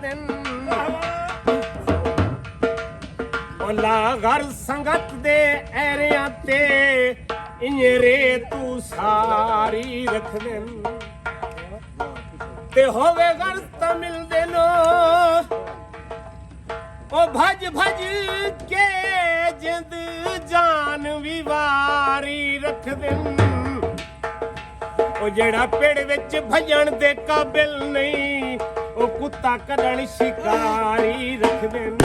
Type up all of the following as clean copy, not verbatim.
दिन ला घर संगत दे ऐरियां ते इंजरे तू सारी रख दिन ते होवे घर ता मिलदे नो ओ भज भज के जिंद जान भी वारी रख दिन ओ जेड़ा पेड़ विच भजन दे काबिल नहीं ओ कुत्ता कढण शिकारी रख दिन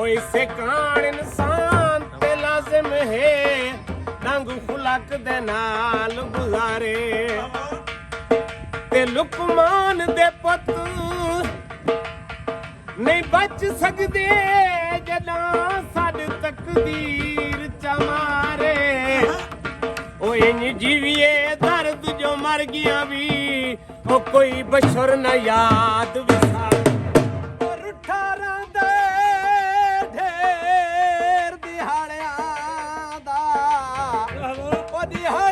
इसे कान इंसान ते लाजिम है दंग खुलक दे नाल गुजारे ते लुकमान दे पुत नहीं बच सकदे जदा साड तकदीर च मारे ओ इंज जीविए दर्द जो मर गया भी ओ कोई बशर न याद विसा दिहाड़ियां दा ओ दिहाड़ियां